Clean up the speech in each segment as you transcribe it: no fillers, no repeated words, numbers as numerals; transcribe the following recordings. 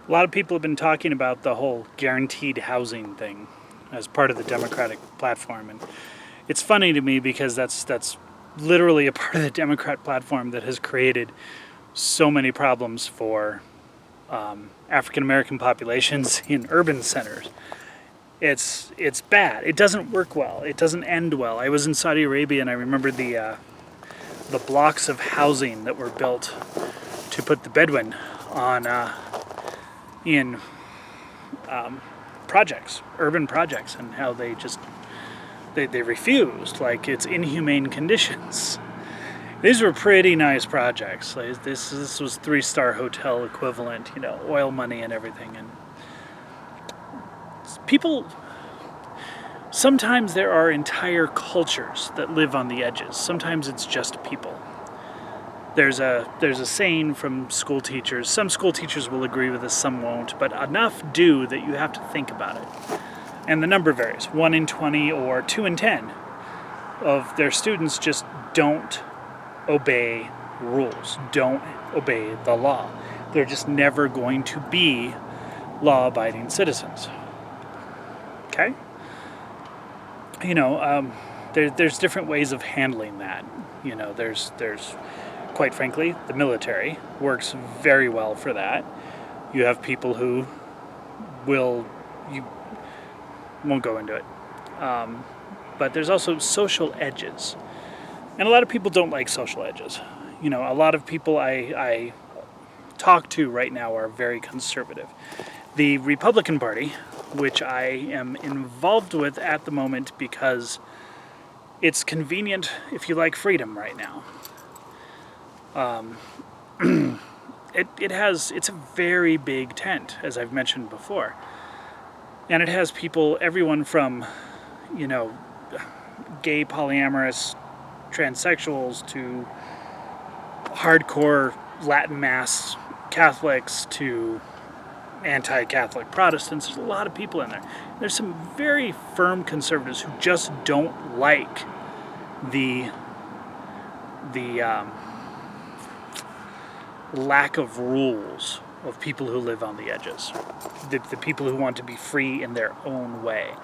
A lot of people have been talking about the whole guaranteed housing thing as part of the Democratic platform, and it's funny to me because that's literally a part of the Democrat platform that has created so many problems for African American populations in urban centers. It's bad. It doesn't work well. It doesn't end well. I was in Saudi Arabia and I remember the blocks of housing that were built to put the Bedouin on in projects, urban projects, and how they just they refused, like it's inhumane conditions. These were pretty nice projects. Like this was 3-star hotel equivalent, oil money and everything. And people, sometimes there are entire cultures that live on the edges. Sometimes it's just people. There's a saying from school teachers. Some school teachers will agree with this, some won't, but enough do that you have to think about it. And the number varies. 1 in 20 or 2 in 10 of their students just don't obey rules, don't obey the law. They're just never going to be law-abiding citizens. Okay? There's different ways of handling that. There's quite frankly, the military works very well for that. You have people who you won't go into it. But there's also social edges. And a lot of people don't like social edges. A lot of people I talk to right now are very conservative. The Republican Party, which I am involved with at the moment because it's convenient if you like freedom right now. It's a very big tent, as I've mentioned before. And it has people, everyone from, gay polyamorous transsexuals to hardcore Latin Mass Catholics to anti-Catholic Protestants. There's a lot of people in there. There's some very firm conservatives who just don't like the lack of rules of people who live on the edges. The people who want to be free in their own way.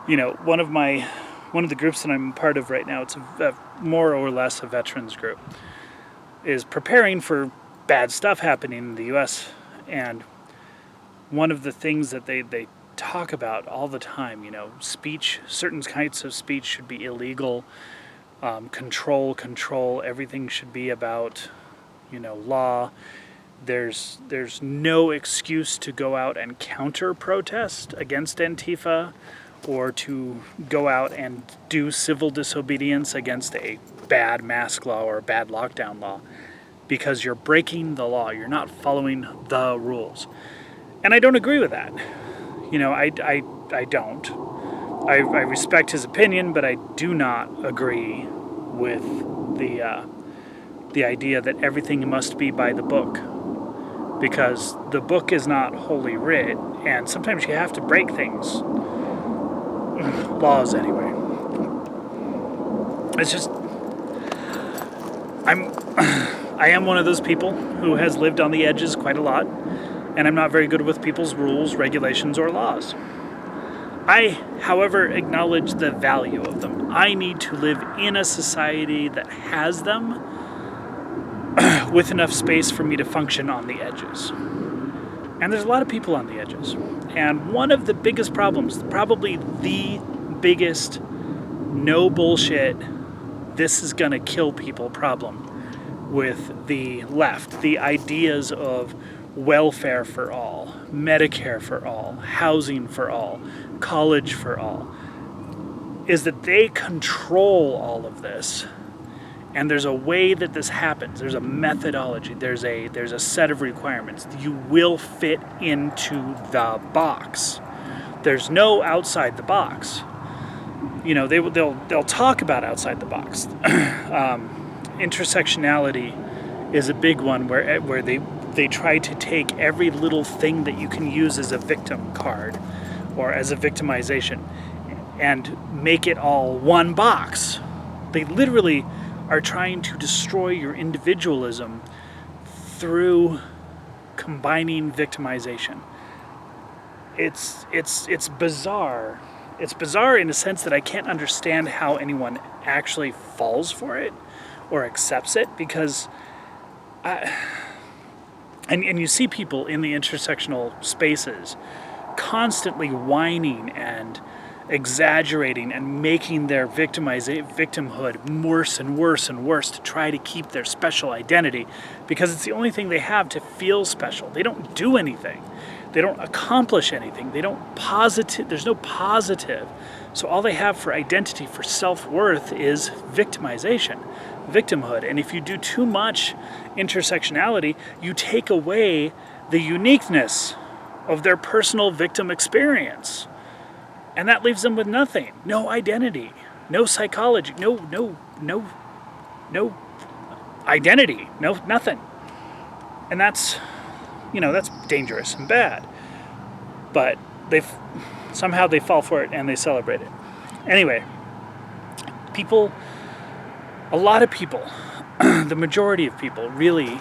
One of the groups that I'm part of right now, it's more or less a veterans group, is preparing for bad stuff happening in the U.S. And one of the things that they talk about all the time, speech, certain kinds of speech should be illegal, control, everything should be about, law. There's no excuse to go out and counter-protest against Antifa or to go out and do civil disobedience against a bad mask law or a bad lockdown law because you're breaking the law. You're not following the rules. And I don't agree with that. I don't. I respect his opinion, but I do not agree with the idea that everything must be by the book. Because the book is not holy writ, and sometimes you have to break things. Laws, anyway. It's just... I am one of those people who has lived on the edges quite a lot, and I'm not very good with people's rules, regulations, or laws. I, however, acknowledge the value of them. I need to live in a society that has them with enough space for me to function on the edges. And there's a lot of people on the edges. And one of the biggest problems, probably the biggest no bullshit, this is gonna kill people problem with the left, the ideas of welfare for all, Medicare for all, housing for all, college for all, is that they control all of this. And there's a way that this happens. There's a methodology. There's a set of requirements. You will fit into the box. There's no outside the box. They'll talk about outside the box. Intersectionality is a big one where they try to take every little thing that you can use as a victim card or as a victimization and make it all one box. They literally are trying to destroy your individualism through combining victimization. It's bizarre. It's bizarre in a sense that I can't understand how anyone actually falls for it or accepts it, because and you see people in the intersectional spaces constantly whining and exaggerating and making their victimhood worse and worse and worse to try to keep their special identity, because it's the only thing they have to feel special. They don't do anything. They don't accomplish anything. There's no positive. So all they have for identity, for self-worth, is victimization, victimhood. And if you do too much intersectionality, you take away the uniqueness of their personal victim experience. And that leaves them with nothing. No identity, no psychology, no identity, nothing. And that's dangerous and bad. But somehow they fall for it and they celebrate it. Anyway, a lot of people, the majority of people really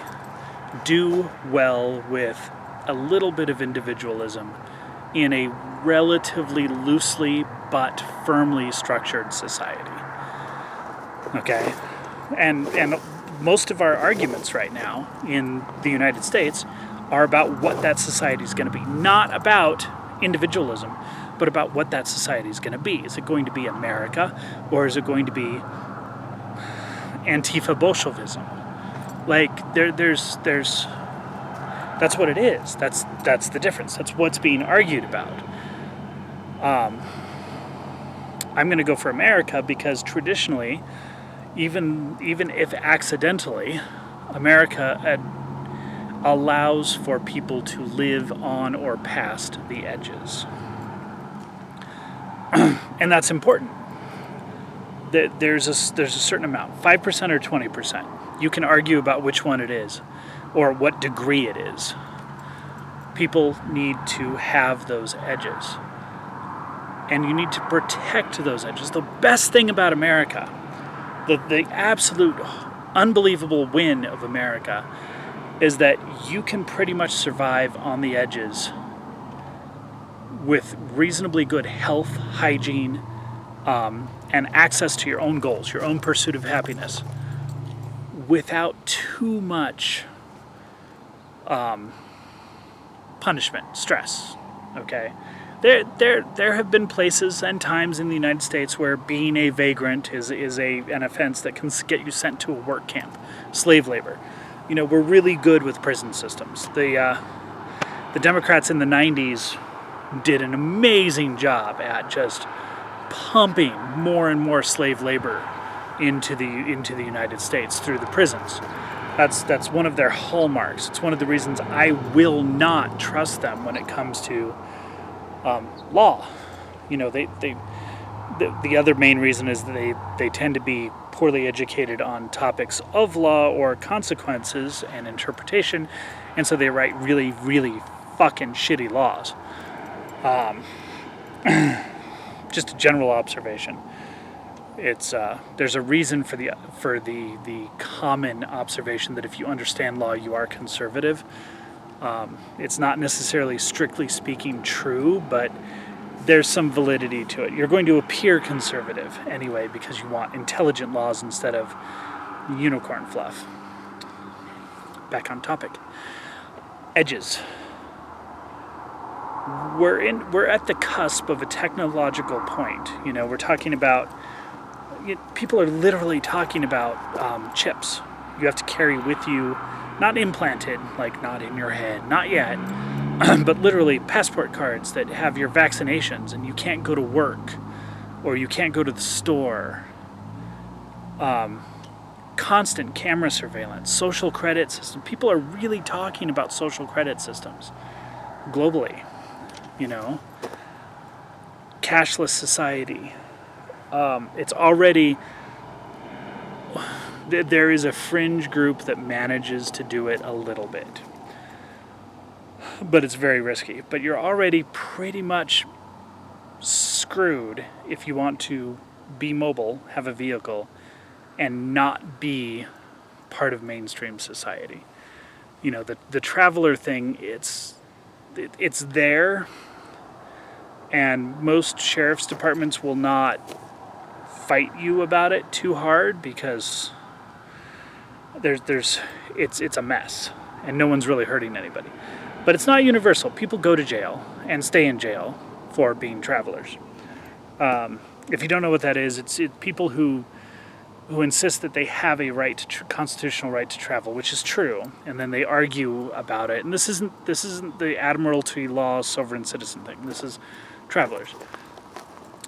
do well with a little bit of individualism in a relatively loosely but firmly structured society. Okay? And most of our arguments right now in the United States are about what that society is going to be. Not about individualism, but about what that society is going to be. Is it going to be America, or is it going to be Antifa Bolshevism? Like, there's that's what it is. That's the difference. That's what's being argued about. I'm going to go for America because traditionally, even if accidentally, America allows for people to live on or past the edges. And that's important. There's a certain amount, 5% or 20%. You can argue about which one it is or what degree it is. People need to have those edges. And you need to protect those edges. The best thing about America, the absolute unbelievable win of America, is that you can pretty much survive on the edges with reasonably good health, hygiene, and access to your own goals, your own pursuit of happiness, without too much punishment, stress. Okay, there have been places and times in the United States where being a vagrant is an offense that can get you sent to a work camp, slave labor. We're really good with prison systems. The Democrats in the 90s did an amazing job at just pumping more and more slave labor into the United States through the prisons. That's one of their hallmarks. It's one of the reasons I will not trust them when it comes to law. The other main reason is that they tend to be poorly educated on topics of law or consequences and interpretation, and so they write really, really fucking shitty laws. Just a general observation. It's there's a reason for the common observation that if you understand law, you are conservative. It's not necessarily strictly speaking true, but there's some validity to it. You're going to appear conservative anyway because you want intelligent laws instead of unicorn fluff. Back on topic. Edges. We're at the cusp of a technological point. We're talking about, people are literally talking about chips. You have to carry with you, not implanted, like not in your head, not yet, but literally passport cards that have your vaccinations, and you can't go to work or you can't go to the store. Constant camera surveillance, social credit system. People are really talking about social credit systems globally. Cashless society. It's already, there is a fringe group that manages to do it a little bit, but it's very risky. But you're already pretty much screwed if you want to be mobile, have a vehicle, and not be part of mainstream society. the traveler thing, it's there, and most sheriff's departments will not fight you about it too hard because it's a mess and no one's really hurting anybody. But it's not universal. People go to jail and stay in jail for being travelers. If you don't know what that is, it's people who insist that they have a constitutional right to travel, which is true, and then they argue about it. And this isn't the Admiralty Law sovereign citizen thing. This is travelers.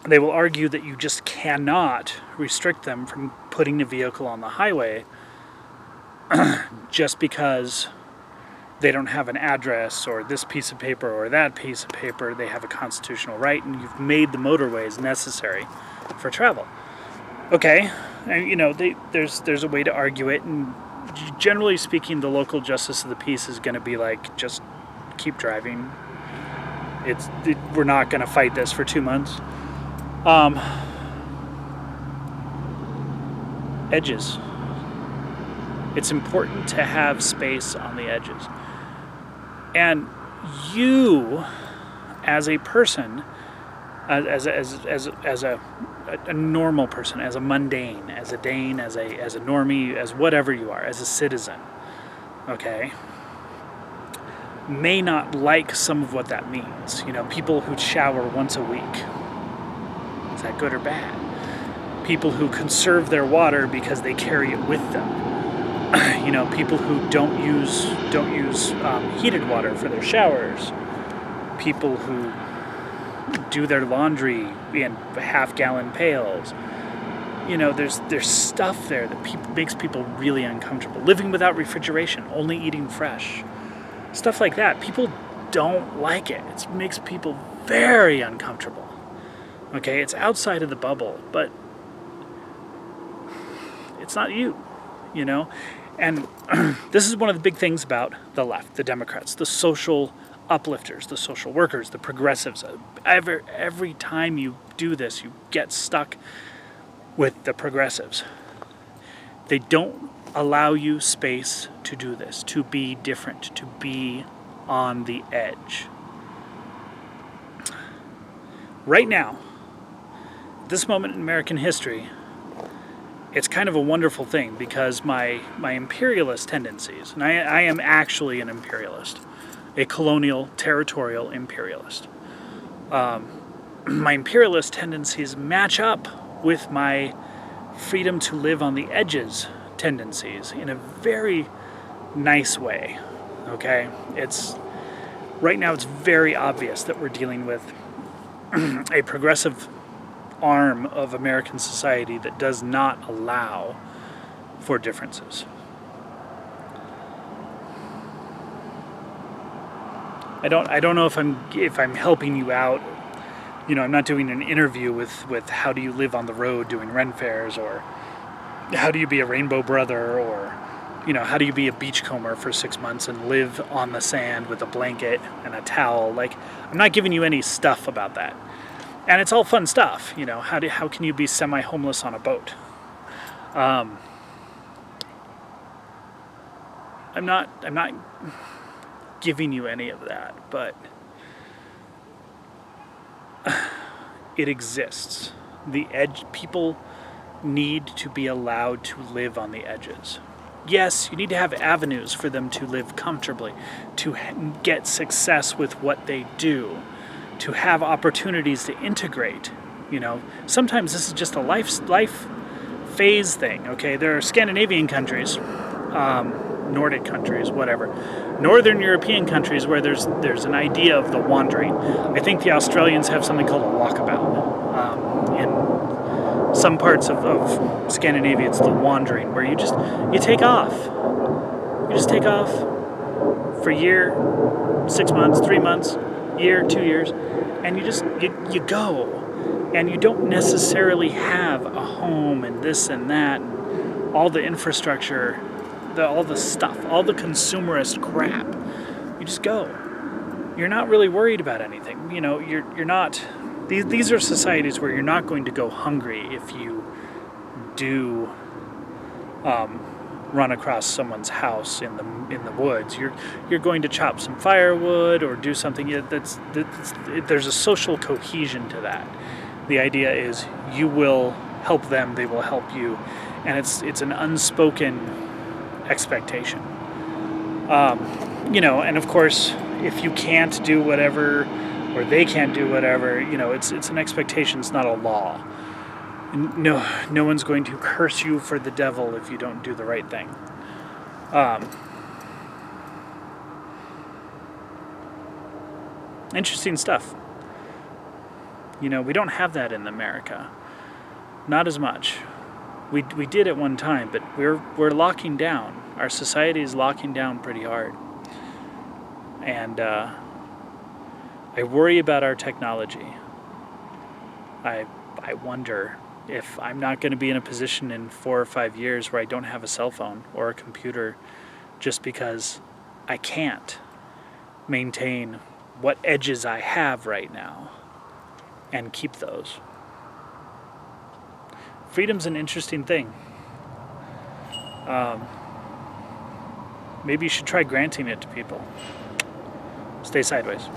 They will argue that you just cannot restrict them from putting a vehicle on the highway just because they don't have an address or this piece of paper or that piece of paper. They have a constitutional right, and you've made the motorways necessary for travel. Okay, and there's a way to argue it, and generally speaking, the local justice of the peace is going to be like, just keep driving. We're not going to fight this for 2 months. Edges. It's important to have space on the edges. And you, as a person, as a normal person, as a mundane, as a Dane, as a normie, as whatever you are, as a citizen, okay, may not like some of what that means. People who shower once a week. Is that good or bad? People who conserve their water because they carry it with them. People who don't use heated water for their showers. People who do their laundry in half-gallon pails. There's stuff there that makes people really uncomfortable. Living without refrigeration, only eating fresh. Stuff like that. People don't like it. It makes people very uncomfortable. Okay, it's outside of the bubble, but it's not you, And this is one of the big things about the left, the Democrats, the social uplifters, the social workers, the progressives. Every time you do this, you get stuck with the progressives. They don't allow you space to do this, to be different, to be on the edge. Right now, this moment in American history, it's kind of a wonderful thing because my imperialist tendencies, and I am actually an imperialist, a colonial, territorial imperialist. My imperialist tendencies match up with my freedom to live on the edges tendencies in a very nice way. Okay? Right now it's very obvious that we're dealing with a progressive arm of American society that does not allow for differences. I don't know if I'm helping you out. I'm not doing an interview with how do you live on the road doing Ren fairs, or how do you be a rainbow brother, or how do you be a beachcomber for 6 months and live on the sand with a blanket and a towel. Like, I'm not giving you any stuff about that. And it's all fun stuff, how can you be semi-homeless on a boat? I'm not giving you any of that, but it exists. The edge, people need to be allowed to live on the edges. Yes, you need to have avenues for them to live comfortably, to get success with what they do, to have opportunities to integrate. Sometimes this is just a life phase thing. Okay, there are Scandinavian countries, Nordic countries, whatever, Northern European countries where there's an idea of the wandering. I think the Australians have something called a walkabout. In some parts of Scandinavia, it's the wandering, where you take off. You just take off for a year, 6 months, 3 months, year, 2 years, and you go. And you don't necessarily have a home and this and that, and all the infrastructure, all the stuff, all the consumerist crap. You just go. You're not really worried about anything. You're not. These are societies where you're not going to go hungry if you do run across someone's house in the woods. You're going to chop some firewood or do something. There's a social cohesion to that. The idea is you will help them, they will help you, and it's an unspoken expectation. And of course, if you can't do whatever, or they can't do whatever, it's an expectation. It's not a law. No one's going to curse you for the devil if you don't do the right thing. Interesting stuff. We don't have that in America. Not as much. We did at one time, but we're locking down. Our society is locking down pretty hard. And I worry about our technology. I wonder if I'm not going to be in a position in 4 or 5 years where I don't have a cell phone or a computer just because I can't maintain what edges I have right now and keep those. Freedom's an interesting thing. Maybe you should try granting it to people. Stay sideways.